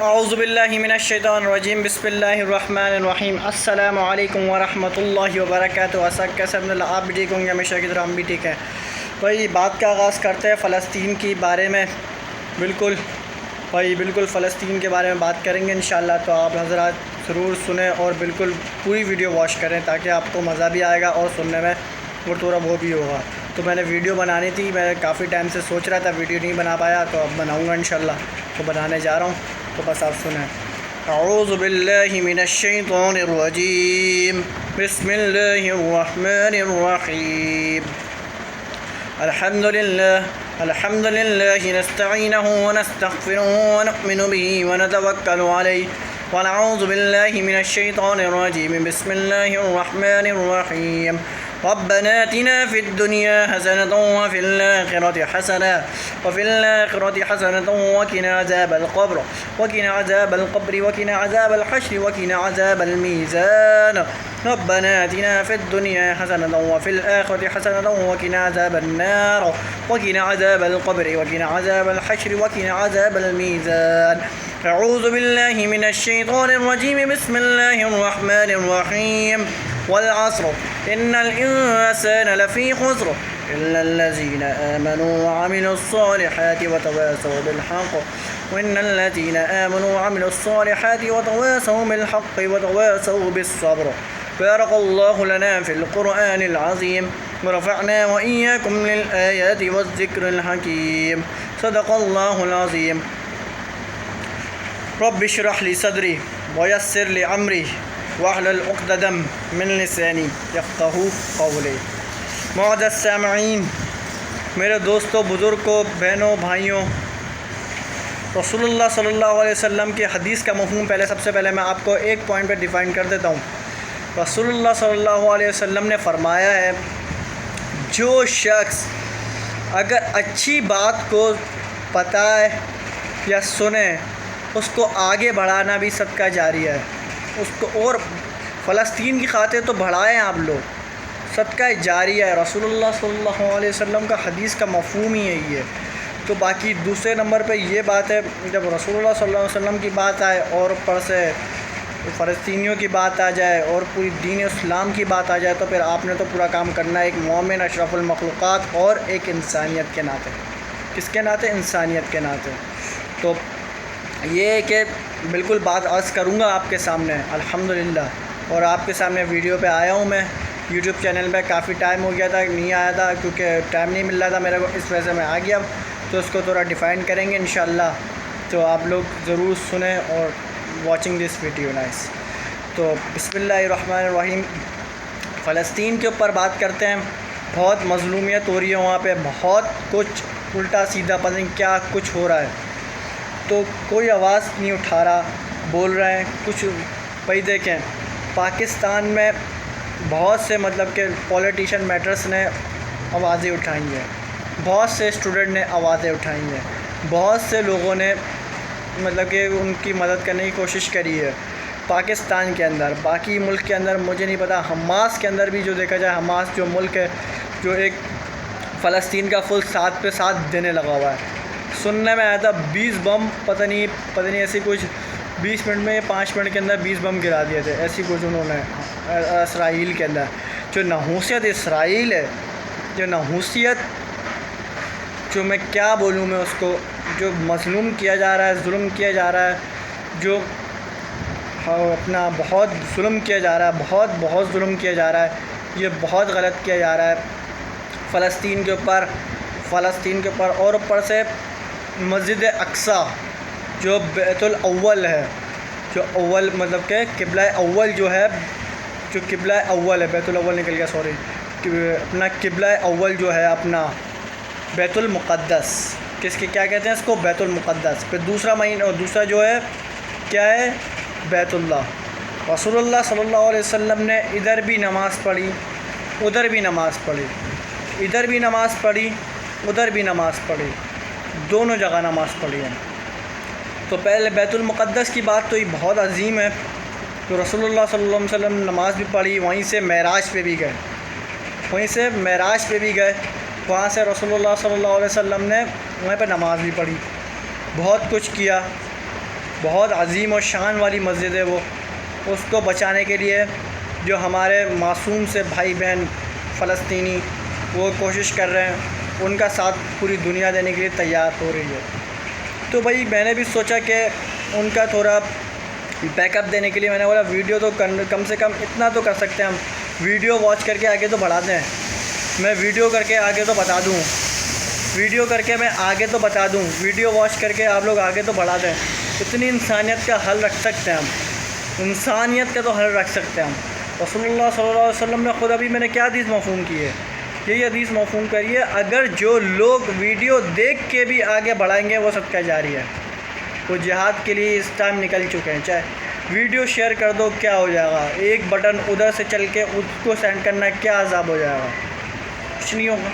اعوذ باللہ من الشیطان الرجیم بسم اللہ الرحمن الرحیم السلام علیکم ورحمۃ اللہ وبرکاتہ۔ کیسے اللہ آپ بھی ٹھیک ہوں گے، ہمیشہ کی طرح ہم بھی ٹھیک ہیں۔ بھائی بات کا آغاز کرتے ہیں فلسطین کی بارے میں۔ بالکل فلسطین کے بارے میں بات کریں گے انشاءاللہ، تو آپ حضرات ضرور سنیں اور بالکل پوری ویڈیو واچ کریں تاکہ آپ کو مزہ بھی آئے گا اور سننے میں تھوڑا وہ بھی ہوگا۔ تو میں نے ویڈیو بنانی تھی، میں کافی ٹائم سے سوچ رہا تھا، ویڈیو نہیں بنا پایا، تو اب بناؤں گا انشاءاللہ، تو بنانے جا رہا ہوں، تو بس آپ سنیں۔ اعوذ باللہ من الشیطان الرجیم بسم اللہ الرحمن الرحیم الحمد للہ نستعینہ ونستغفرہ ونؤمن بہ ونتوکل علیہ ونعوذ باللہ من الشیطان الرجیم بسم اللہ الرحمن الرحیم ربنا آتنا في الدنيا حسنة وفي الآخرة حسنة وقنا عذاب القبر وقنا عذاب الحشر وقنا عذاب الميزان ربنا آتنا في الدنيا حسنة وفي الآخرة حسنة وقنا عذاب النار وقنا عذاب القبر وقنا عذاب الحشر وقنا عذاب الميزان أعوذ بالله من الشيطان الرجيم بسم الله الرحمن الرحيم والعصر إن الإنسان لفي خسر إلا الذين آمنوا وعملوا الصالحات وتواصوا بالحق وإن الذين آمنوا وعملوا الصالحات وتواصوا بالحق وتواصوا بالصبر بارك الله لنا في القرآن العظيم ورفعنا وإياكم للآيات والذكر الحكيم صدق الله العظيم رب اشرح لي صدري ويسر لي أمري واحلل عقدۃ من لسانی یفقہوا قولی۔ معزز سامعین، میرے دوستوں، بزرگوں، بہنوں، بھائیوں، رسول اللہ صلی اللہ علیہ وسلم کی حدیث کا مفہوم سب سے پہلے میں آپ کو ایک پوائنٹ پہ ڈیفائن کر دیتا ہوں۔ رسول اللہ صلی اللہ علیہ وسلم نے فرمایا ہے، جو شخص اگر اچھی بات کو بتائے یا سنے، اس کو آگے بڑھانا بھی صدقہ جاریہ ہے، اس کو اور فلسطین کی خاطر تو بڑھائیں آپ لوگ، صدقہ جاریہ ہے۔ رسول اللہ صلی اللہ علیہ وسلم کا حدیث کا مفہوم ہی یہی ہے۔ تو باقی دوسرے نمبر پہ یہ بات ہے، جب رسول اللہ صلی اللہ علیہ وسلم کی بات آئے اور اوپر سے فلسطینیوں کی بات آ جائے اور پوری دین اسلام کی بات آ جائے، تو پھر آپ نے تو پورا کام کرنا ہے، ایک مومن، اشرف المخلوقات اور ایک انسانیت کے ناطے۔ کس کے ناطے؟ انسانیت کے ناطے۔ تو یہ ہے کہ بالکل بات عرض کروں گا آپ کے سامنے الحمدللہ، اور آپ کے سامنے ویڈیو پہ آیا ہوں۔ میں یوٹیوب چینل پہ کافی ٹائم ہو گیا تھا، نہیں آیا تھا کیونکہ ٹائم نہیں مل رہا تھا میرے کو، اس وجہ سے میں آ گیا، تو اس کو تھوڑا ڈیفائن کریں گے انشاءاللہ، تو آپ لوگ ضرور سنیں اور واچنگ دس ویڈیو نائس۔ تو بسم اللہ الرحمن الرحیم، فلسطین کے اوپر بات کرتے ہیں۔ بہت مظلومیت ہو رہی ہے وہاں پہ، بہت کچھ الٹا سیدھا پتہ نہیں کیا کچھ ہو رہا ہے، تو کوئی آواز نہیں اٹھا رہا، بول رہے ہیں کچھ۔ بھائی دیکھیں، پاکستان میں بہت سے کہ پولیٹیشین میٹرز نے آوازیں اٹھائی ہیں، بہت سے اسٹوڈنٹ نے آوازیں اٹھائی ہیں، بہت سے لوگوں نے کہ ان کی مدد کرنے کی کوشش کری ہے پاکستان کے اندر۔ باقی ملک کے اندر مجھے نہیں پتہ، حماس کے اندر بھی جو دیکھا جائے، حماس جو ملک ہے، جو ایک فلسطین کا فل ساتھ پہ ساتھ دینے لگا ہوا ہے۔ سننے میں آیا تھا 20 بم پتہ نہیں ایسی کچھ 20 منٹ میں یا 5 منٹ کے اندر 20 بم گرا دیے تھے، ایسی کچھ انہوں نے اسرائیل کے اندر۔ جو نحوست اسرائیل ہے، جو نحوست، جو میں کیا بولوں میں اس کو، جو مظلوم کیا جا رہا ہے، ظلم کیا جا رہا ہے، جو اپنا بہت ظلم کیا جا رہا ہے، بہت ظلم کیا جا رہا ہے، یہ بہت غلط کیا جا رہا ہے فلسطین کے اوپر۔ اور اوپر سے مسجد اقصیٰ جو بیت الاول ہے، جو اول کہ قبلہ اول جو ہے، جو قبلہ اول ہے، بیت الاول نکل گیا سوری، اپنا قبلہ اول جو ہے اپنا بیت المقدس، کیا کہتے ہیں اس کو؟ بیت المقدس۔ پھر دوسرا جو ہے کیا ہے؟ بیت اللہ۔ رسول اللہ صلی اللہ علیہ وسلم نے ادھر بھی نماز پڑھی، ادھر بھی نماز پڑھی، ادھر بھی نماز پڑھی، ادھر بھی نماز پڑھی، دونوں جگہ نماز پڑھی ہے۔ تو پہلے بیت المقدس کی بات تو یہ بہت عظیم ہے، تو رسول اللہ صلی اللہ علیہ وسلم نماز بھی پڑھی، وہیں سے معراج پہ بھی گئے، وہاں سے رسول اللہ صلی اللہ علیہ وسلم نے وہیں پہ نماز بھی پڑھی، بہت کچھ کیا۔ بہت عظیم و شان والی مسجد ہے وہ. اس کو بچانے کے لیے جو ہمارے معصوم سے بھائی بہن فلسطینی وہ کوشش کر رہے ہیں, ان کا ساتھ پوری دنیا دینے کے لیے تیار ہو رہی ہے. تو بھائی میں نے بھی سوچا کہ ان کا تھوڑا بیک اپ دینے کے لیے میں نے بولا ویڈیو تو کم سے کم اتنا تو کر سکتے ہیں ہم, ویڈیو واچ کر کے آگے تو بڑھا دیں. میں ویڈیو کر کے آگے تو بتا دوں, ویڈیو کر کے میں آگے تو بتا دوں, ویڈیو واچ کر کے آپ لوگ آگے تو بڑھا دیں. اتنی انسانیت کا حل رکھ سکتے ہیں ہم, انسانیت کا تو حل رکھ سکتے ہیں ہم. رسول اللہ صلی اللہ علیہ وسلم نے خود ابھی میں نے کیا حدیث مفہوم کی ہے, یہی حدیث مفہوم کریے, اگر جو لوگ ویڈیو دیکھ کے بھی آگے بڑھائیں گے وہ صدقہ جاری ہے. وہ جہاد کے لیے اس ٹائم نکل چکے ہیں. چاہے ویڈیو شیئر کر دو کیا ہو جائے گا, ایک بٹن ادھر سے چل کے اس کو سینڈ کرنا کیا عذاب ہو جائے گا, کچھ نہیں ہوگا.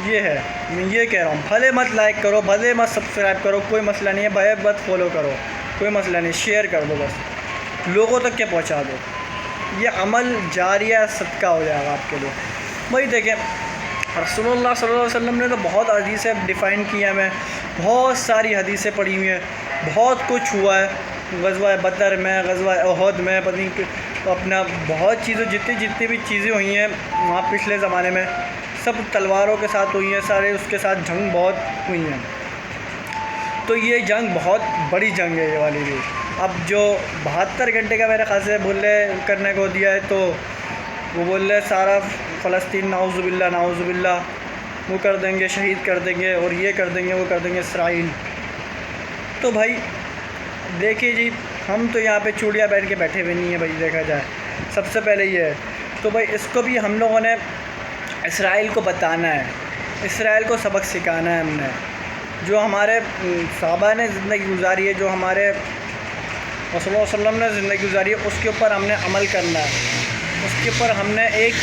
یہ ہے میں یہ کہہ رہا ہوں, بھلے مت لائک کرو, بھلے مت سبسکرائب کرو, کوئی مسئلہ نہیں ہے, بھلے مت فالو کرو, کوئی مسئلہ نہیں, شیئر کر دو, بس لوگوں تک کے پہنچا دو. یہ عمل جاریہ صدقہ ہو جائے گا آپ کے لیے. بھائی دیکھیں رسول اللہ صلی اللہ علیہ وسلم نے تو بہت حدیثیں ڈیفائن کی ہیں, میں بہت ساری حدیثیں پڑھی ہوئی ہیں, بہت کچھ ہوا ہے غزوہ بدر میں, غزوہ احد میں, پتہ نہیں اپنا بہت چیزیں جتنی بھی چیزیں ہوئی ہیں وہاں پچھلے زمانے میں سب تلواروں کے ساتھ ہوئی ہیں, سارے اس کے ساتھ جنگ بہت ہوئی ہیں. تو یہ جنگ بہت بڑی جنگ ہے یہ والی بھی. اب جو 72 گھنٹے کا میرے خیال سے بولے کرنے کو دیا ہے, تو وہ بول رہے سارا فلسطین نعوذ باللہ وہ کر دیں گے, شہید کر دیں گے, اور یہ کر دیں گے, وہ کر دیں گے اسرائیل. تو بھائی دیکھیے جی, ہم تو یہاں پہ چوڑیاں پہن کے بیٹھے ہوئے نہیں ہیں بھائی, دیکھا جائے سب سے پہلے یہ ہے. تو بھائی اس کو بھی ہم لوگوں نے اسرائیل کو بتانا ہے, اسرائیل کو سبق سکھانا ہے. ہم نے جو ہمارے صحابہ نے زندگی گزاری ہے, جو ہمارے رسول اللہ صلی اللہ علیہ وسلم نے زندگی گزاری ہے, اس کے اوپر ہم نے عمل کرنا ہے. اس کے اوپر ہم نے ایک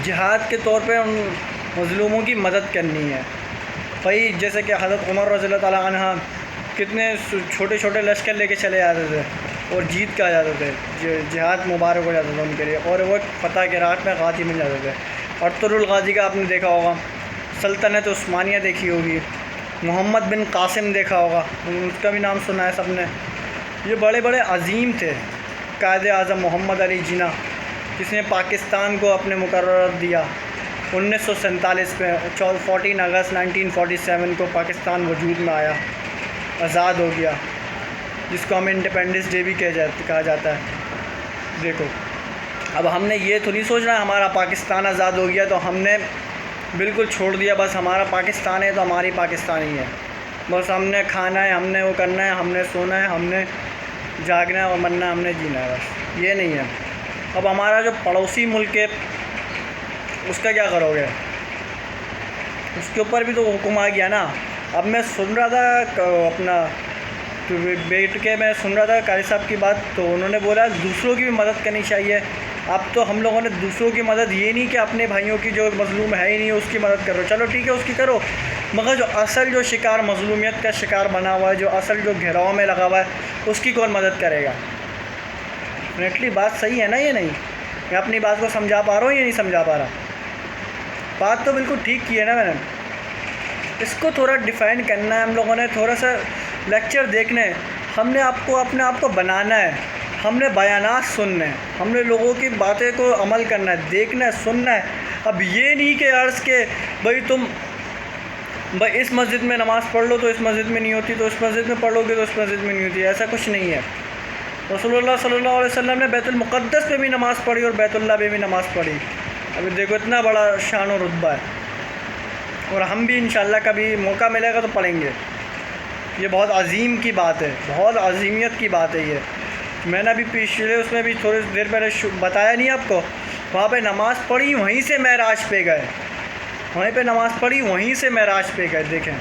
جہاد کے طور پہ ان مظلوموں کی مدد کرنی ہے. بھائی جیسے کہ حضرت عمر رضی اللہ تعالیٰ عنہ کتنے چھوٹے چھوٹے لشکر لے کے چلے جاتے تھے اور جیت کے آ جاتے تھے, جہاد مبارک ہو جاتا تھا ان کے لیے, اور وہ فتح کے رات میں غازی بن جاتے تھے. ارطغرل الغازی کا آپ نے دیکھا ہوگا, سلطنت عثمانیہ دیکھی ہوگی, محمد بن قاسم دیکھا ہوگا, اس کا بھی نام سنا ہے سب نے. یہ بڑے بڑے عظیم تھے. قائد اعظم محمد علی جناح جس نے پاکستان کو اپنے مقررات دیا 1947 میں, 14 اگست 1947 کو پاکستان وجود میں آیا, آزاد ہو گیا, جس کو ہمیں انڈیپینڈنس ڈے بھی کہا جاتا ہے. دیکھو اب ہم نے یہ تو نہیں سوچنا ہمارا پاکستان آزاد ہو گیا تو ہم نے بالکل چھوڑ دیا, بس ہمارا پاکستان ہے تو ہماری پاکستانی ہے, بس ہم نے کھانا ہے, ہم نے وہ کرنا ہے, ہم نے سونا ہے, ہم نے جاگنا ہے اور مرنا ہے, ہم نے جینا ہے, بس یہ نہیں ہے. اب ہمارا جو پڑوسی ملک ہے اس کا کیا کرو گے, اس کے اوپر بھی تو حکم آ گیا نا. اب میں سن رہا تھا اپنا بیٹھ کے میں سن رہا تھا قاری صاحب کی بات, تو انہوں نے بولا دوسروں کی بھی مدد کرنی چاہیے. اب تو ہم لوگوں نے دوسروں کی مدد یہ نہیں کہ اپنے بھائیوں کی جو مظلوم ہے ہی نہیں اس کی مدد کرو, چلو ٹھیک ہے اس کی کرو, مگر جو اصل جو شکار مظلومیت کا شکار بنا ہوا ہے, جو اصل جو گھیراؤ میں لگا ہوا ہے, اس کی کون مدد کرے گا. ڈیفینیٹلی بات صحیح ہے نا, یہ نہیں میں اپنی بات کو سمجھا پا رہا ہوں یا نہیں سمجھا پا رہا, بات تو بالکل ٹھیک کی ہے نا میں نے. اس کو تھوڑا ڈیفائن کرنا ہے ہم لوگوں نے, تھوڑا سا لیکچر دیکھنے, ہم نے اپنے آپ کو بنانا ہے, ہم نے بیانات سننے, ہم نے لوگوں کی باتیں کو عمل کرنا ہے, دیکھنا ہے, سننا ہے. اب یہ نہیں کہ عرض کہ بھائی اس مسجد میں نماز پڑھ لو تو اس مسجد میں نہیں ہوتی, تو اس مسجد میں پڑھ لو گے تو اس مسجد میں نہیں ہوتی, ایسا کچھ نہیں ہے. رسول اللہ صلی اللہ علیہ وسلم نے بیت المقدس پہ بھی نماز پڑھی اور بیت اللہ پہ بھی نماز پڑھی. ابھی دیکھو اتنا بڑا شان و رتبہ ہے, اور ہم بھی انشاءاللہ کبھی موقع ملے گا تو پڑھیں گے. یہ بہت عظیم کی بات ہے, بہت عظیمیت کی بات ہے. یہ میں نے ابھی پچھلے اس میں بھی تھوڑی دیر پہلے بتایا نہیں آپ کو, وہاں پہ نماز پڑھی, وہیں سے معراج پہ گئے, وہیں پہ نماز پڑھی, وہیں سے معراج پہ گئے. دیکھیں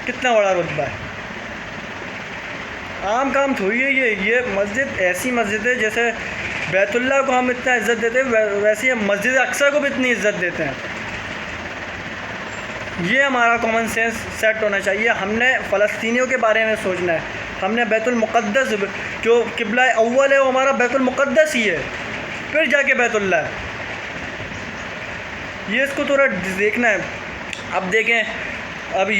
کتنا بڑا رتبہ ہے, عام کام تھوڑی ہے یہ مسجد ایسی مسجد ہے جیسے بیت اللہ کو ہم اتنا عزت دیتے ہیں, ویسے ہم مسجد اقصیٰ کو بھی اتنی عزت دیتے ہیں. یہ ہمارا کامن سینس سیٹ ہونا چاہیے. ہم نے فلسطینیوں کے بارے میں سوچنا ہے, ہم نے بیت المقدس جو قبلہ اول ہے وہ ہمارا بیت المقدس ہی ہے, پھر جا کے بیت اللہ ہے. یہ اس کو تھوڑا دیکھنا ہے. اب دیکھیں اب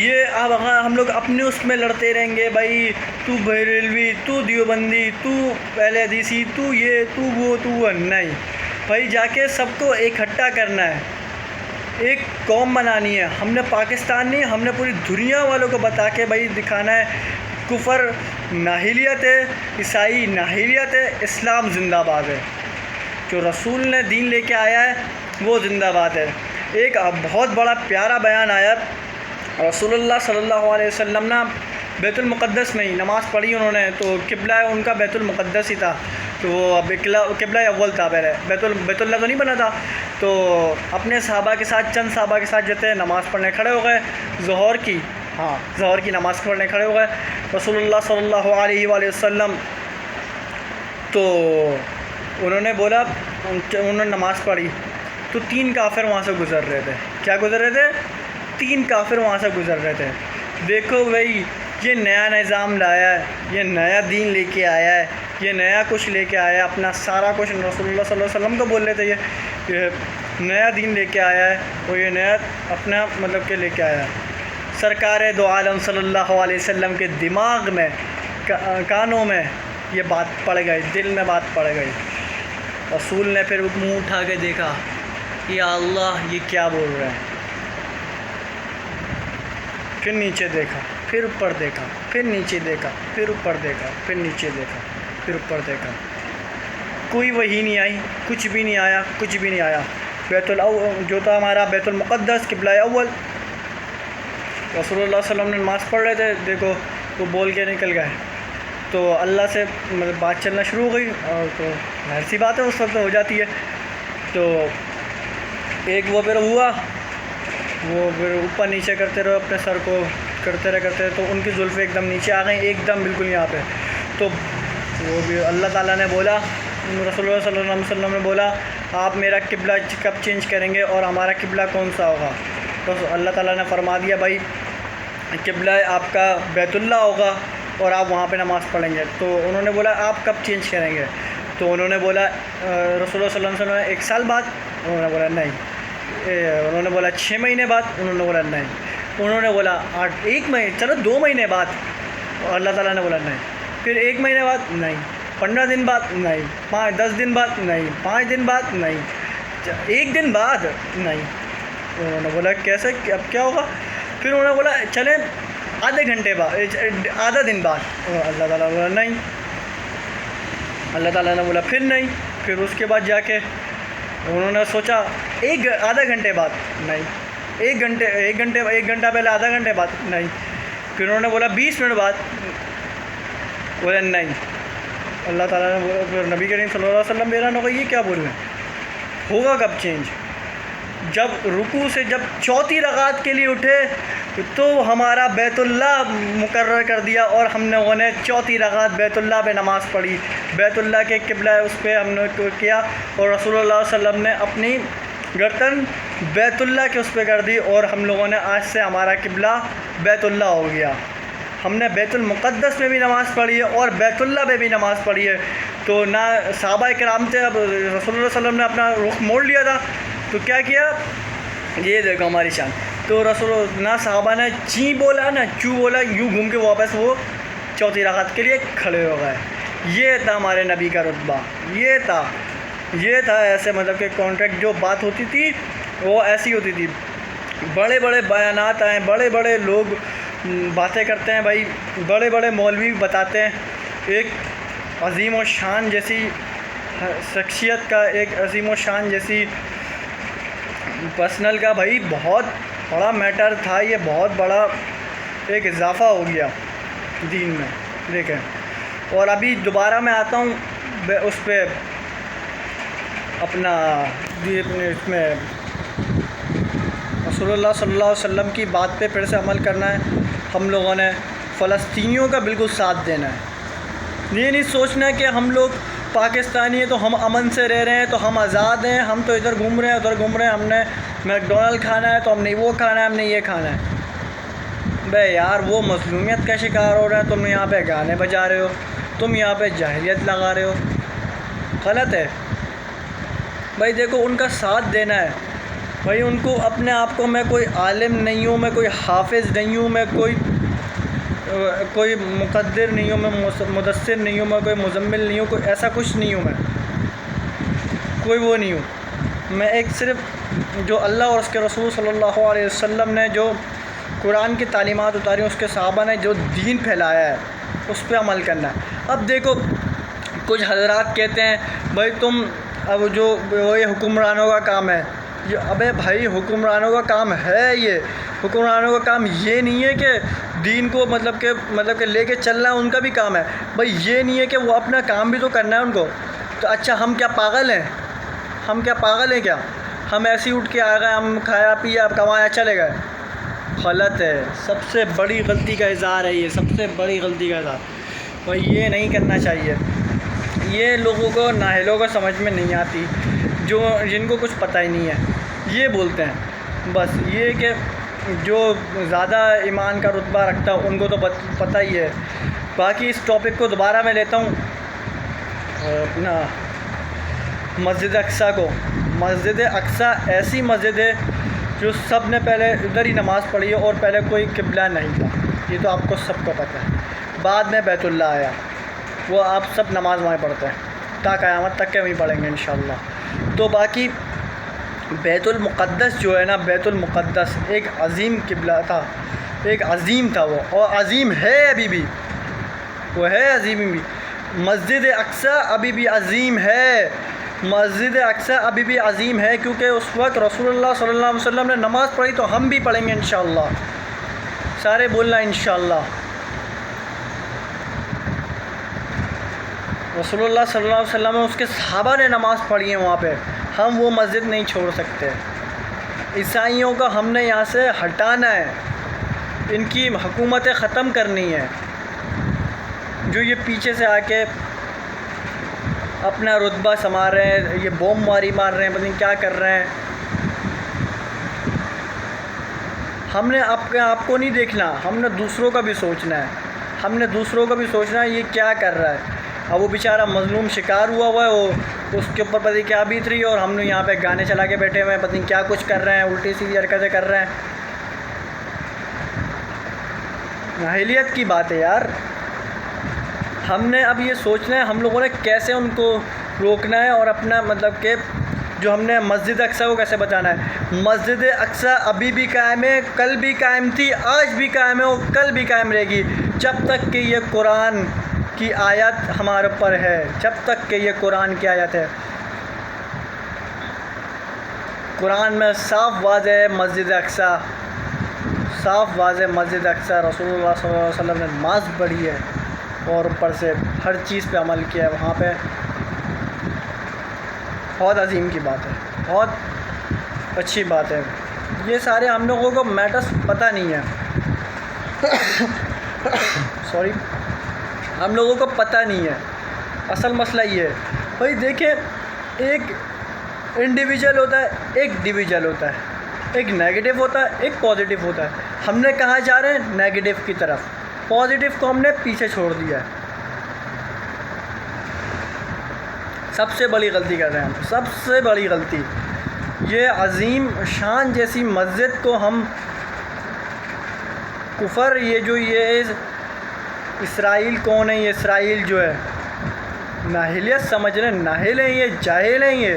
ہم لوگ اپنے اس میں لڑتے رہیں گے، بھائی تو بریلوی، تو دیوبندی، تو اہل حدیثی، تو یہ، تو وہ نہیں بھائی، جا کے سب کو اکٹھا کرنا ہے، ایک قوم بنانی ہے۔ ہم نے پاکستان نہیں، ہم نے پوری دنیا والوں کو بتا کے بھائی دکھانا ہے کفر ناہلیت ہے، عیسائی ناہلیت ہے، اسلام زندہ باد ہے، جو رسول نے دین لے کے آیا ہے وہ زندہ باد ہے۔ ایک بہت بڑا پیارا بیان آیا، رسول اللہ صلی اللہ علیہ وسلم نے بیت المقدس میں ہی نماز پڑھی انہوں نے، تو قبلہ ان کا بیت المقدس ہی تھا، تو وہ قبلہ اول تھا، پہلے بیت اللہ تو نہیں بنا تھا، تو اپنے صحابہ کے ساتھ، چند صحابہ کے ساتھ جاتے نماز پڑھنے کھڑے ہو گئے، ظہر کی نماز پڑھنے کھڑے ہو گئے رسول اللہ صلی اللہ علیہ وآلہ وسلم، تو انہوں نے بولا، انہوں نے نماز پڑھی تو 3 کافر وہاں سے گزر رہے تھے۔ کیا گزر رہے تھے؟ 3 کافر وہاں سے گزر رہے تھے۔ دیکھو بھائی، یہ نیا نظام لایا ہے، یہ نیا دین لے کے آیا ہے، یہ نیا کچھ لے کے آیا ہے، اپنا سارا کچھ رسول اللہ صلی اللہ علیہ وسلم کو بول رہے تھے، یہ نیا دین لے کے آیا ہے، اور یہ نیا اپنا مطلب کہ لے کے آیا ہے۔ سرکار دو عالم صلی اللہ علیہ وسلم کے دماغ میں، کانوں میں یہ بات پڑ گئی، دل میں بات پڑ گئی۔ رسول نے پھر منہ اٹھا کے دیکھا، یا اللہ یہ کیا بول رہے ہیں، پھر نیچے دیکھا، پھر اوپر دیکھا، پھر نیچے دیکھا، پھر اوپر دیکھا، پھر نیچے دیکھا، پھر اوپر دیکھا، کوئی وحی نہیں آئی، کچھ بھی نہیں آیا، کچھ بھی نہیں آیا۔ جو تھا ہمارا بیت المقدس قبلہ اول، رسول اللہ صلی اللہ علیہ وسلم نے نماز پڑھ رہے تھے، دیکھو وہ بول کے نکل گئے، تو اللہ سے مطلب بات چلنا شروع ہو گئی، اور تو ظاہر سی بات ہے اس وقت ہو جاتی ہے، تو ایک وہ پھر ہوا، وہ پھر اوپر نیچے کرتے رہے، اپنے سر کو کرتے رہے، تو ان کی زلفیں ایک دم نیچے آ گئیں، ایک دم بالکل یہاں پہ، تو وہ بھی اللہ تعالیٰ نے بولا، رسول اللہ صلی اللہ علیہ وسلم نے بولا، آپ میرا قبلہ کب چینج کریں گے اور ہمارا قبلہ کون سا ہوگا؟ تو اللہ تعالیٰ نے فرما دیا، بھائی قبلہ آپ کا بیت اللہ ہوگا اور آپ وہاں پہ نماز پڑھیں گے۔ تو انہوں نے بولا آپ کب چینج کریں گے؟ تو انہوں نے بولا رسول اللہ صلی اللہ علیہ وسلم 1 سال بعد، انہوں نے بولا نہیں، انہوں نے بولا 6 مہینے بعد، انہوں نے بولا نہیں، انہوں نے بولا 1 مہینے، چلو 2 مہینے بعد، اللہ تعالیٰ نے بولا نہیں، پھر 1 مہینے بعد نہیں، 15 دن بعد نہیں، 10 دن بعد نہیں، 5 دن بعد نہیں، 1 دن بعد نہیں۔ انہوں نے بولا کیسے، اب کیا ہوگا؟ پھر انہوں نے بولا چلیں آدھے گھنٹے بعد، آدھا دن بعد، اللہ تعالیٰ نے بولا نہیں، اللہ تعالیٰ نے بولا پھر نہیں، پھر اس کے بعد جا کے انہوں نے سوچا آدھا گھنٹے بعد نہیں، 1 گھنٹہ پہلے آدھا گھنٹے بعد نہیں، پھر انہوں نے بولا 20 منٹ بعد، بولا نہیں، اللہ تعالیٰ نے بولا، پھر نبی کریم صلی اللہ علیہ وسلم حیران ہو گئے، یہ کیا بول رہے ہیں، ہوگا کب چینج؟ جب رکوع سے جب 4تھی رکعت کے لیے اٹھے تو ہمارا بیت اللہ مقرر کر دیا، اور ہم نے انہیں 4تھی رکعت بیت اللہ پہ نماز پڑھی، بیت اللہ کے قبلہ اس پہ ہم نے کیا، اور رسول اللہ صلی اللہ علیہ وسلم نے اپنی گردن بیت اللہ کے اس پہ کر دی، اور ہم لوگوں نے آج سے ہمارا قبلہ بیت اللہ ہو گیا۔ ہم نے بیت المقدس میں بھی نماز پڑھی ہے اور بیت اللہ میں بھی نماز پڑھی ہے، تو نہ صحابہ کرام تھے، اب رسول اللہ صلی اللہ علیہ وسلم نے اپنا رخ موڑ لیا تھا، تو کیا کیا، یہ دیکھو ہماری شان، تو نہ صحابہ نے چی بولا نہ چو بولا، یوں گھوم کے واپس وہ 4تھی رکعت کے لیے کھڑے ہو گئے۔ یہ تھا ہمارے نبی کا رتبہ، یہ تھا ایسے، مطلب کہ کانٹریکٹ جو بات ہوتی تھی وہ ایسی ہوتی تھی، بڑے بڑے بیانات آئیں، بڑے بڑے لوگ باتیں کرتے ہیں، بھائی بڑے بڑے مولوی بتاتے ہیں، ایک عظیم و شان جیسی شخصیت کا، ایک عظیم و شان جیسی پرسنل کا، بھائی بہت بڑا میٹر تھا، یہ بہت بڑا ایک اضافہ ہو گیا دین میں، دیکھیں۔ اور ابھی دوبارہ میں آتا ہوں اس پہ اپنا اس میں رسول اللہ صلی اللہ علیہ وسلم کی بات پہ پھر سے عمل کرنا ہے، ہم لوگوں نے فلسطینیوں کا بالکل ساتھ دینا ہے، یہ نہیں سوچنا کہ ہم لوگ پاکستانی ہیں تو ہم امن سے رہ رہے ہیں، تو ہم آزاد ہیں، ہم تو ادھر گھوم رہے ہیں ادھر گھوم رہے ہیں، ہم نے میکڈونلڈ کھانا ہے تو ہم نے وہ کھانا ہے، ہم نے یہ کھانا ہے۔ بے یار وہ مظلومیت کا شکار ہو رہا ہے، تم یہاں پہ گانے بجا رہے ہو، تم یہاں پہ جاہلیت لگا رہے ہو، غلط ہے بھائی۔ دیکھو ان کا ساتھ دینا ہے، بھائی ان کو اپنے آپ کو میں کوئی عالم نہیں ہوں، میں کوئی حافظ نہیں ہوں، میں کوئی مقدر نہیں ہوں، میں مدثر نہیں ہوں، میں کوئی مزمل نہیں ہوں، کوئی ایسا کچھ نہیں ہوں، میں کوئی وہ نہیں ہوں۔ میں ایک صرف جو اللہ اور اس کے رسول صلی اللہ علیہ وسلم نے جو قرآن کی تعلیمات اتاری، اس کے صحابہ نے جو دین پھیلایا ہے اس پہ عمل کرنا ہے۔ اب دیکھو کچھ حضرات کہتے ہیں بھائی تم اب جو یہ حکمرانوں کا کام ہے، ابے بھائی حکمرانوں کا کام ہے، یہ حکمرانوں کا کام یہ نہیں ہے کہ دین کو مطلب کہ لے کے چلنا ان کا بھی کام ہے بھائی، یہ نہیں ہے کہ وہ اپنا کام بھی تو کرنا ہے ان کو۔ تو اچھا ہم کیا پاگل ہیں؟ ہم کیا پاگل ہیں کیا؟ ہم ایسے ہی اٹھ کے آ گئے، ہم کھایا پیا کمایا چلے گئے؟ غلط ہے، سب سے بڑی غلطی کا اظہار ہے یہ، سب سے بڑی غلطی کا اظہار بھائی یہ نہیں کرنا چاہیے۔ یہ لوگوں کو نااہلوں کو سمجھ میں نہیں آتی، جن کو کچھ پتہ ہی نہیں ہے، یہ بولتے ہیں بس یہ کہ جو زیادہ ایمان کا رتبہ رکھتا ہے ان کو تو پتہ ہی ہے۔ باقی اس ٹاپک کو دوبارہ میں لیتا ہوں اپنا مسجد اقصیٰ کو۔ مسجد اقصیٰ ایسی مسجد ہے جو سب نے پہلے ادھر ہی نماز پڑھی ہے، اور پہلے کوئی قبلہ نہیں تھا، یہ تو آپ کو سب کو پتہ ہے۔ بعد میں بیت اللہ آیا، وہ آپ سب نماز وہیں پڑھتے ہیں، تا قیامت تک کے وہیں پڑھیں گے انشاءاللہ۔ تو باقی بیت المقدس جو ہے نا، بیت المقدس ایک عظیم قبلہ تھا، ایک عظیم تھا وہ، اور عظیم ہے ابھی بھی، وہ ہے عظیم بھی۔ مسجد اقصیٰ ابھی بھی عظیم ہے، مسجد اقصیٰ ابھی بھی عظیم ہے، کیونکہ اس وقت رسول اللہ صلی اللہ علیہ وسلم نے نماز پڑھی، تو ہم بھی پڑھیں گے انشاءاللہ۔ سارے بولنا انشاءاللہ۔ رسول اللہ صلی اللہ علیہ وسلم اس کے صحابہ نے نماز پڑھی ہے وہاں پہ، ہم وہ مسجد نہیں چھوڑ سکتے۔ عیسائیوں کا ہم نے یہاں سے ہٹانا ہے، ان کی حکومتیں ختم کرنی ہے، جو یہ پیچھے سے آ کے اپنا رتبہ سنبھال رہے ہیں، یہ بوم ماری مار رہے ہیں، پتہ نہیں کیا کر رہے ہیں۔ ہم نے آپ کو نہیں دیکھنا، ہم نے دوسروں کا بھی سوچنا ہے، ہم نے دوسروں کا بھی سوچنا ہے یہ کیا کر رہا ہے۔ اب وہ بیچارہ مظلوم شکار ہوا ہے، وہ اس کے اوپر پتہ نہیں کیا بیت رہی ہے، اور ہم نے یہاں پہ گانے چلا کے بیٹھے ہوئے ہیں، پتہ نہیں کیا کچھ کر رہے ہیں، الٹی سیدھی حرکتیں کر رہے ہیں۔ جاہلیت کی بات ہے یار۔ ہم نے اب یہ سوچنا ہے ہم لوگوں نے کیسے ان کو روکنا ہے، اور اپنا مطلب کہ جو ہم نے مسجد اقصیٰ کو کیسے بچانا ہے۔ مسجد اقصیٰ ابھی بھی قائم ہے، کل بھی قائم تھی، آج بھی قائم ہے، اور کل بھی قائم رہے گی، جب تک کہ یہ قرآن کی آیت ہمارے اوپر ہے، جب تک کہ یہ قرآن کی آیت ہے۔ قرآن میں صاف واضح ہے مسجد اقصیٰ، صاف واضح مسجد اقصیٰ، رسول اللہ صلی اللہ علیہ وسلم نے نماز پڑھی ہے، اور اوپر سے ہر چیز پہ عمل کیا ہے وہاں پہ۔ بہت عظیم کی بات ہے، بہت اچھی بات ہے۔ یہ سارے ہم لوگوں کو میٹرز پتہ نہیں ہے، سوری، ہم لوگوں کو پتہ نہیں ہے۔ اصل مسئلہ یہ ہے بھائی، دیکھیں ایک انڈیویجول ہوتا ہے، ایک ڈیویجول ہوتا ہے، ایک نیگیٹو ہوتا ہے، ایک پازیٹیو ہوتا ہے۔ ہم نے کہاں جا رہے ہیں؟ نیگیٹو کی طرف، پازیٹیو کو ہم نے پیچھے چھوڑ دیا ہے۔ سب سے بڑی غلطی کر رہے ہیں ہم، سب سے بڑی غلطی یہ عظیم شان جیسی مسجد کو ہم کفر، یہ اسرائیل کون ہے؟ یہ اسرائیل جو ہے نااہلیت سمجھ رہے ہیں، نااہل ہیں یہ، جاہل ہیں یہ،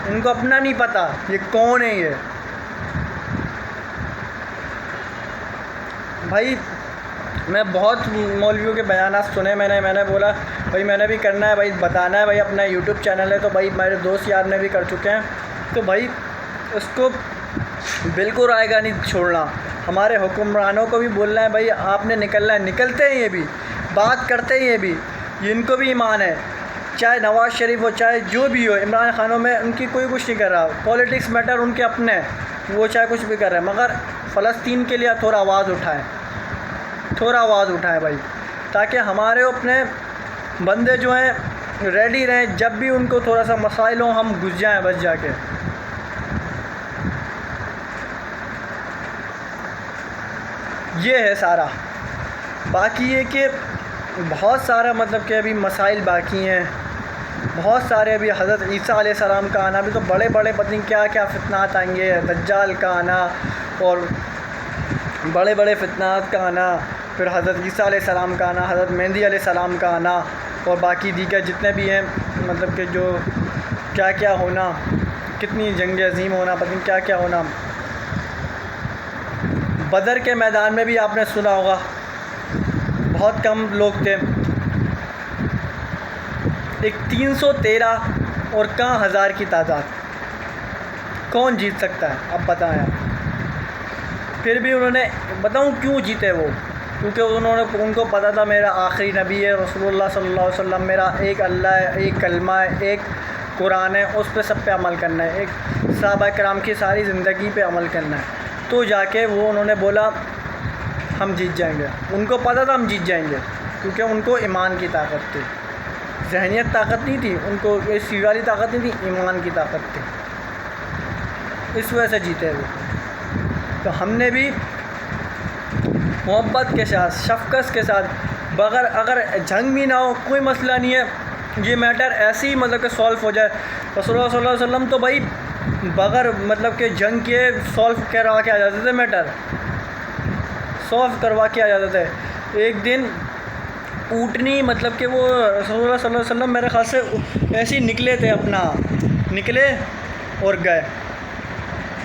ان کو اپنا نہیں پتہ یہ کون ہے۔ یہ بھائی میں بہت مولویوں کے بیانات سنے، میں نے بولا بھائی میں نے بھی کرنا ہے بھائی، بتانا ہے بھائی، اپنا یوٹیوب چینل ہے، تو بھائی میرے دوست یار نے بھی کر چکے ہیں، تو بھائی اس کو بالکل رائے گا نہیں چھوڑنا۔ ہمارے حکمرانوں کو بھی بولنا ہے بھائی آپ نے نکلنا ہے، نکلتے ہیں یہ بھی، بات کرتے ہیں یہ بھی، ان کو بھی ایمان ہے، چاہے نواز شریف ہو، چاہے جو بھی ہو، عمران خانوں میں ان کی کوئی کچھ نہیں کر رہا، پولیٹکس میٹر ان کے اپنے، وہ چاہے کچھ بھی کر رہے ہیں، مگر فلسطین کے لیے تھوڑا آواز اٹھائیں، تھوڑا آواز اٹھائیں بھائی، تاکہ ہمارے اپنے بندے جو ہیں ریڈی رہیں، جب بھی ان کو تھوڑا سا مسائل ہوں ہم گھس جائیں بس جا کے۔ یہ ہے سارا۔ باقی یہ کہ بہت سارا مطلب کہ ابھی مسائل باقی ہیں، بہت سارے ابھی حضرت عیسیٰ علیہ السلام کا آنا بھی تو بڑے بڑے پتہ نہیں کیا کیا فتنات آئیں گے، دجال کا آنا اور بڑے بڑے فتنات کا آنا، پھر حضرت عیسیٰ علیہ السلام کا آنا، حضرت مہدی علیہ السلام کا آنا اور باقی دیگر جتنے بھی ہیں، مطلب کہ جو کیا کیا ہونا، کتنی جنگ عظیم ہونا، پتہ نہیں کیا کیا ہونا۔ بدر کے میدان میں بھی آپ نے سنا ہوگا بہت کم لوگ تھے، ایک 313 اور کہاں 1000 کی تعداد، کون جیت سکتا ہے؟ اب بتائیں آپ۔ پھر بھی انہوں نے، بتاؤں کیوں جیتے وہ؟ کیونکہ ان کو پتہ تھا میرا آخری نبی ہے رسول اللہ صلی اللہ علیہ وسلم، میرا ایک اللہ ہے، ایک کلمہ ہے، ایک قرآن ہے، اس پہ سب پہ عمل کرنا ہے، ایک صحابہ کرام کی ساری زندگی پہ عمل کرنا ہے۔ تو جا کے وہ انہوں نے بولا ہم جیت جائیں گے، ان کو پتہ تھا ہم جیت جائیں گے، کیونکہ ان کو ایمان کی طاقت تھی، ذہنیت طاقت نہیں تھی ان کو، اسی والی طاقت نہیں تھی، ایمان کی طاقت تھی، اس وجہ سے جیتے وہ۔ تو ہم نے بھی محبت کے ساتھ، شفقت کے ساتھ، بغیر اگر جنگ بھی نہ ہو کوئی مسئلہ نہیں ہے، یہ میٹر ایسے ہی مطلب کہ سولو ہو جائے۔ رسول اللہ صلی اللہ علیہ وسلم تو بھائی بغیر مطلب کہ جنگ کے سولو کروا کے آ جاتے تھے، میٹر سولو کروا کے آ جاتے تھے۔ ایک دن اونٹنی مطلب کہ وہ رسول اللہ صلی اللہ علیہ وسلم میرے خیال سے ایسے ہی نکلے تھے، نکلے اور گئے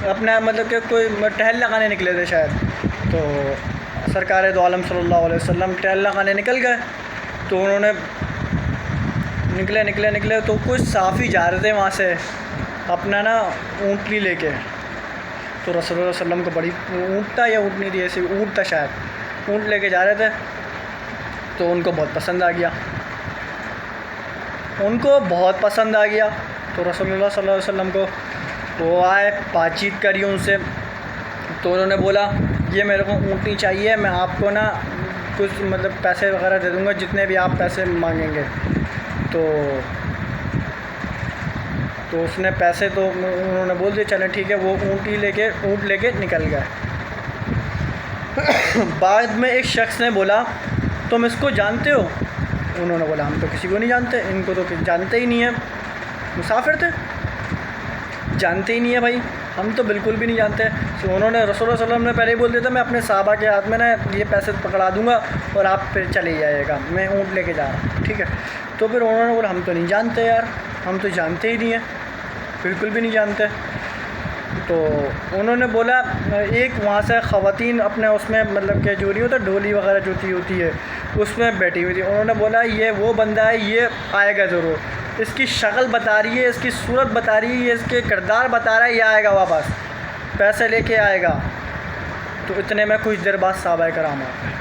اپنا مطلب کہ کوئی ٹہل لگانے نکلے تھے شاید، تو سرکار دو عالم صلی اللہ علیہ وسلم ٹہل لگانے نکل گئے، تو انہوں نے نکلے تو کچھ صحافی جا رہے تھے وہاں سے اپنا نا اونٹنی لے کے، تو رسول اللہ علیہ وسلم کو بڑی اونٹ تھا یا اونٹنی تھی، ایسی اونٹ تھا شاید، اونٹ لے کے جا رہے تھے، تو ان کو بہت پسند آ گیا، تو رسول اللہ صلی اللہ علیہ وسلم کو وہ آئے، بات چیت کری ان سے، تو انہوں نے بولا یہ میرے کو اونٹنی چاہیے، میں آپ کو نا کچھ مطلب پیسے وغیرہ دے دوں گا، جتنے بھی آپ پیسے مانگیں گے۔ تو اس نے پیسے تو انہوں نے بول دیے چلیں ٹھیک ہے، وہ اونٹ لے کے نکل گئے۔ بعد میں ایک شخص نے بولا تم اس کو جانتے ہو؟ انہوں نے بولا ہم تو کسی کو نہیں جانتے، ان کو تو جانتے ہی نہیں ہیں، مسافر تھے، جانتے ہی نہیں ہیں بھائی، ہم تو بالکل بھی نہیں جانتے۔ تو انہوں نے رسول اللہ صلی اللہ علیہ وسلم نے پہلے ہی بول دیا تھا میں اپنے صحابہ کے ہاتھ میں نا یہ پیسے پکڑا دوں گا اور آپ پھر چلے جائے گا، میں اونٹ لے کے جا رہا ہوں، ٹھیک ہے۔ تو پھر انہوں نے بولا ہم تو نہیں جانتے یار، ہم تو جانتے ہی نہیں ہیں، بالکل بھی نہیں جانتے۔ تو انہوں نے بولا ایک وہاں سے خواتین اپنے اس میں مطلب کہ جو نہیں ہوتا ڈولی وغیرہ جو ہوتی ہے اس میں بیٹھی ہوئی تھی، انہوں نے بولا یہ وہ بندہ ہے، یہ آئے گا ضرور، اس کی شکل بتا رہی ہے، اس کی صورت بتا رہی ہے، اس کے کردار بتا رہا ہے، یہ آئے گا واپس پیسے لے کے آئے گا۔ تو اتنے میں کچھ دیر بعد صحابہ کرام آ گئے،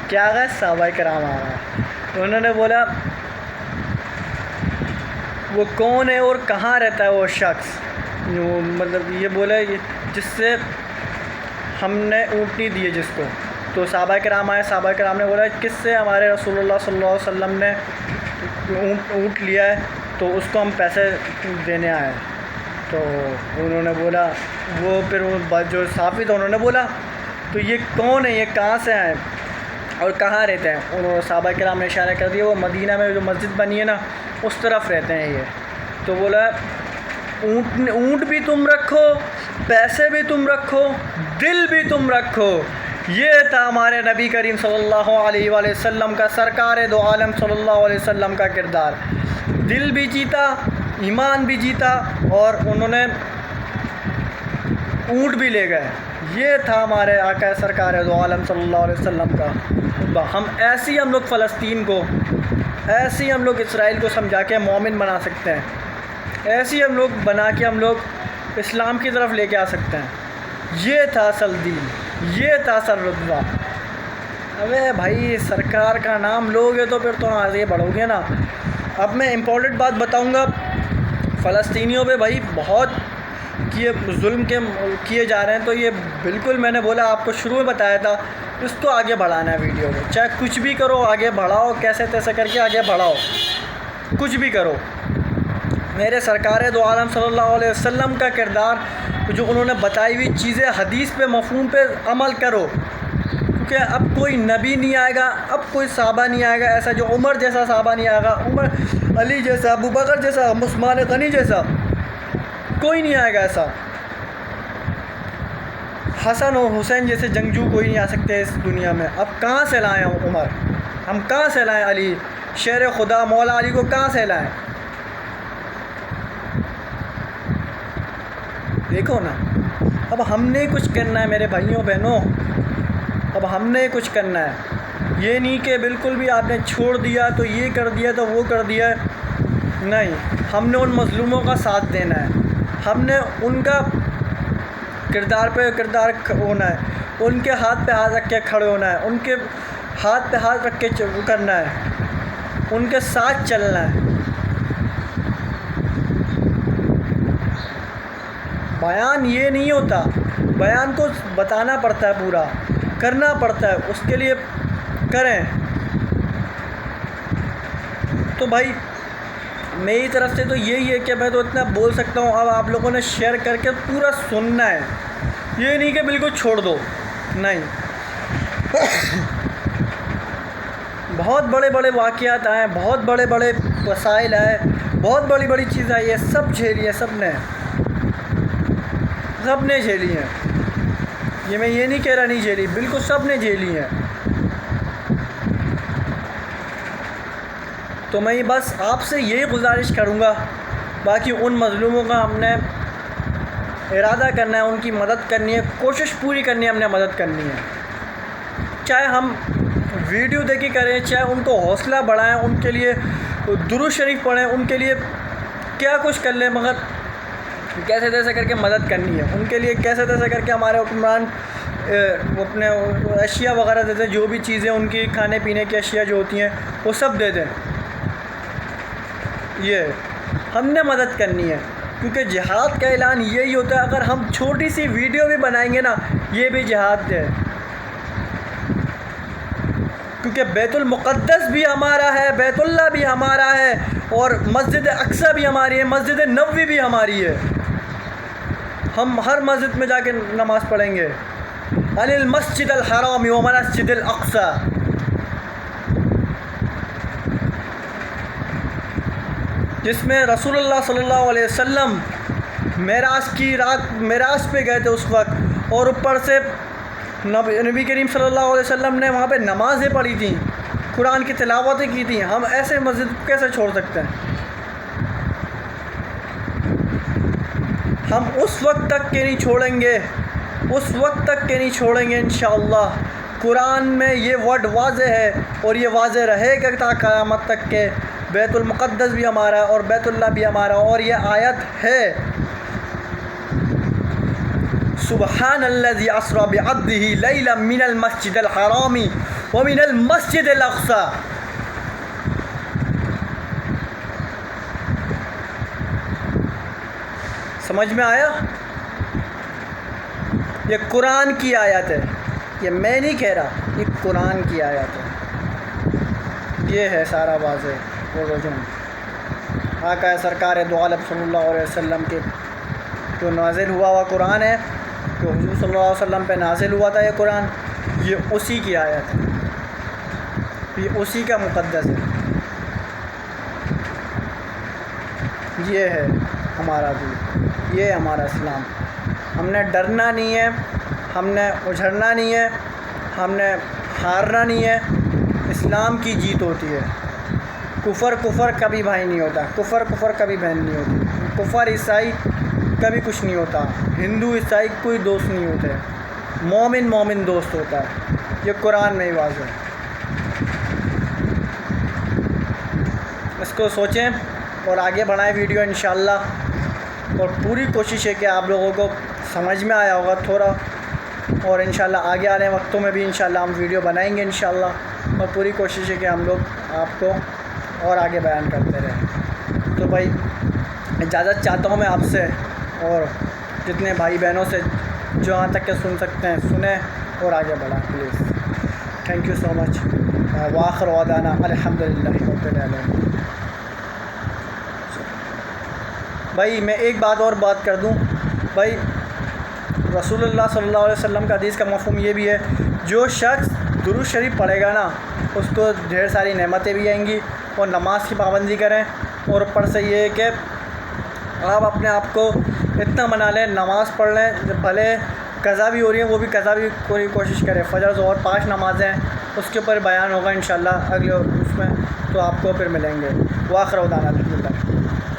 کیا آ گئے؟ صحابہ کرام آ گئے۔ انہوں نے بولا وہ کون ہے اور کہاں رہتا ہے وہ شخص، جو مطلب یہ بولا جس سے ہم نے اونٹنی دی ہے جس کو۔ تو صحابہ کرام آئے، صحابہ کرام نے بولا کس سے؟ ہمارے رسول اللہ صلی اللہ علیہ وسلم نے اونٹ لیا ہے تو اس کو ہم پیسے دینے آئے۔ تو انہوں نے بولا وہ پھر جو صحابی تھا انہوں نے بولا تو یہ کون ہے، یہ کہاں سے آئے اور کہاں رہتے ہیں؟ انہوں نے صحابہ کرام نے اشارہ کر دیا وہ مدینہ میں جو مسجد بنی ہے نا اس طرف رہتے ہیں یہ۔ تو بولا اونٹ بھی تم رکھو، پیسے بھی تم رکھو، دل بھی تم رکھو۔ یہ تھا ہمارے نبی کریم صلی اللہ علیہ وآلہ وسلم کا، سرکار دو عالم صلی اللہ علیہ وسلم کا کردار، دل بھی جیتا، ایمان بھی جیتا اور انہوں نے اونٹ بھی لے گئے۔ یہ تھا ہمارے آقا سرکار دو عالم صلی اللہ علیہ وسلم کا۔ ہم ایسی ہم لوگ فلسطین کو، ایسی ہم لوگ اسرائیل کو سمجھا کے مومن بنا سکتے ہیں، ایسی ہم لوگ بنا کے ہم لوگ اسلام کی طرف لے کے آ سکتے ہیں۔ یہ تھا اصل دین، یہ تھا اصل رتبہ۔ ابے بھائی سرکار کا نام لوگے تو پھر تو آگے بڑھو گے نا۔ اب میں امپورٹنٹ بات بتاؤں گا، فلسطینیوں پہ بھائی بہت ظلم کیے جا رہے ہیں، تو یہ بالکل میں نے بولا آپ کو شروع میں بتایا تھا، اس کو آگے بڑھانا ہے ویڈیو کو، چاہے کچھ بھی کرو آگے بڑھاؤ، کیسے تیسے کر کے آگے بڑھاؤ، کچھ بھی کرو۔ میرے سرکار دو عالم صلی اللہ علیہ وسلم کا کردار جو انہوں نے بتائی ہوئی چیزیں حدیث پہ مفہوم پہ عمل کرو، کیونکہ اب کوئی نبی نہیں آئے گا، اب کوئی صحابہ نہیں آئے گا ایسا جو عمر جیسا صحابہ نہیں آئے گا، علی جیسا، ابو بکر جیسا، عثمان غنی جیسا کوئی نہیں آئے گا ایسا، حسن اور حسین جیسے جنگجو کوئی نہیں آ سکتے اس دنیا میں۔ اب کہاں سے لائیں عمر، ہم کہاں سے لائیں علی، شیر خدا مولا علی کو کہاں سے لائیں؟ دیکھو نا، اب ہم نے کچھ کرنا ہے میرے بھائیوں بہنوں، اب ہم نے کچھ کرنا ہے، یہ نہیں کہ بالکل بھی آپ نے چھوڑ دیا تو یہ کر دیا تو وہ کر دیا، نہیں، ہم نے ان مظلوموں کا ساتھ دینا ہے، ہم نے ان کا کردار پہ کردار ہونا ہے، ان کے ہاتھ پہ ہاتھ رکھ کے کھڑے ہونا ہے، ان کے ہاتھ پہ ہاتھ رکھ کے کرنا ہے، ان کے ساتھ چلنا ہے۔ بیان یہ نہیں ہوتا، بیان کو بتانا پڑتا ہے، پورا کرنا پڑتا ہے، اس کے لیے کریں۔ تو بھائی میری طرف سے تو یہی ہے کہ میں تو اتنا بول سکتا ہوں، اب آپ لوگوں نے شیئر کر کے پورا سننا ہے، یہ نہیں کہ بالکل چھوڑ دو، نہیں۔ بہت بڑے بڑے واقعات آئے ہیں، بہت بڑے بڑے وسائل آئے، بہت بڑی بڑی چیزیں آئی ہیں، سب جھیلی ہیں، سب نے جھیلی ہیں، یہ میں یہ نہیں کہہ رہا نہیں جھیلی، بالکل سب نے جھیلی ہیں۔ تو میں بس آپ سے یہی گزارش کروں گا، باقی ان مظلوموں کا ہم نے ارادہ کرنا ہے، ان کی مدد کرنی ہے، کوشش پوری کرنی ہے، ہم نے مدد کرنی ہے، چاہے ہم ویڈیو دیکھی کریں، چاہے ان کو حوصلہ بڑھائیں، ان کے لیے درود شریف پڑھیں، ان کے لیے کیا کچھ کر لیں، مگر کیسے تیسے کر کے مدد کرنی ہے، ان کے لیے کیسے تیسے کر کے ہمارے حکمران اپنے اشیاء وغیرہ دے دیں، جو بھی چیزیں ان کی کھانے پینے کی اشیاء جو ہوتی ہیں وہ سب دے دیں، یہ ہم نے مدد کرنی ہے، کیونکہ جہاد کا اعلان یہی ہوتا ہے، اگر ہم چھوٹی سی ویڈیو بھی بنائیں گے نا، یہ بھی جہاد ہے، کیونکہ بیت المقدس بھی ہمارا ہے، بیت اللہ بھی ہمارا ہے، اور مسجد اقصی بھی ہماری ہے، مسجد نبوی بھی ہماری ہے، ہم ہر مسجد میں جا کے نماز پڑھیں گے، علی المسجد الحرام و مسجد الاقصی، جس میں رسول اللہ صلی اللہ علیہ وسلم معراج پہ گئے تھے اس وقت، اور اوپر سے نبی کریم صلی اللہ علیہ وسلم نے وہاں پہ نمازیں پڑھی تھیں، قرآن کی تلاوتیں کی تھیں، ہم ایسے مسجد کو کیسے چھوڑ سکتے ہیں؟ ہم اس وقت تک کے نہیں چھوڑیں گے، اس وقت تک کے نہیں چھوڑیں گے انشاءاللہ۔ قرآن میں یہ ورڈ واضح ہے، اور یہ واضح رہے گا تا قیامت تک کہ بیت المقدس بھی ہمارا ہے اور بیت اللہ بھی ہمارا، اور یہ آیت ہے سبحان الذی اسری بعبدہ لیلا من المسجد الحرام ومن المسجد الاقصی۔ سمجھ میں آیا؟ یہ قرآن کی آیت ہے، یہ میں نہیں کہہ رہا، یہ قرآن کی آیت ہے، یہ ہے سارا واضح وہ رجوع آقا سرکار دو عالم صلی اللہ علیہ وسلم کے جو نازل ہوا قرآن ہے، جو حضور صلی اللہ علیہ وسلم پہ نازل ہوا تھا یہ قرآن، یہ اسی کی آیت ہے، یہ اسی کا مقدس ہے، یہ ہے ہمارا دین، یہ ہے ہمارا اسلام۔ ہم نے ڈرنا نہیں ہے، ہم نے اجھڑنا نہیں ہے، ہم نے ہارنا نہیں ہے، اسلام کی جیت ہوتی ہے، کفر کبھی بھائی نہیں ہوتا، کفر کبھی بہن نہیں ہوتی، کفر عیسائی کبھی کچھ نہیں ہوتا، ہندو عیسائی کوئی دوست نہیں ہوتے، مومن دوست ہوتا ہے، یہ قرآن میں ہی واضح ہے۔ اس کو سوچیں اور آگے بڑھائیں ویڈیو انشاءاللہ، اور پوری کوشش ہے کہ آپ لوگوں کو سمجھ میں آیا ہوگا تھوڑا، اور انشاءاللہ آگے آنے وقتوں میں بھی انشاءاللہ ہم ویڈیو بنائیں گے انشاءاللہ، اور پوری کوشش ہے کہ ہم لوگ آپ کو اور آگے بیان کرتے رہیں۔ تو بھائی اجازت چاہتا ہوں میں آپ سے، اور جتنے بھائی بہنوں سے جو یہاں تک کہ سن سکتے ہیں سنیں اور آگے بڑھائیں پلیز۔ تھینک یو سو مچ، وآخر دعوانا الحمدللہ رب العالمین۔ بھائی میں ایک بات اور کر دوں، بھائی رسول اللہ صلی اللہ علیہ وسلم کا حدیث کا مفہوم یہ بھی ہے، جو شخص درود شریف پڑھے گا نا اس کو ڈھیر ساری نعمتیں بھی آئیں گی، اور نماز کی پابندی کریں، اور اوپر سے یہ ہے کہ آپ اپنے آپ کو اتنا بنا لیں، نماز پڑھ لیں، بھلے قضا بھی ہو رہی ہے وہ بھی قضا بھی پوری کوشش کریں۔ فجر ظہر 5 نمازیں ہیں، اس کے اوپر بیان ہوگا انشاءاللہ اگلے اس میں، تو آپ کو پھر ملیں گے۔ وآخر دعوانا الحمدللہ۔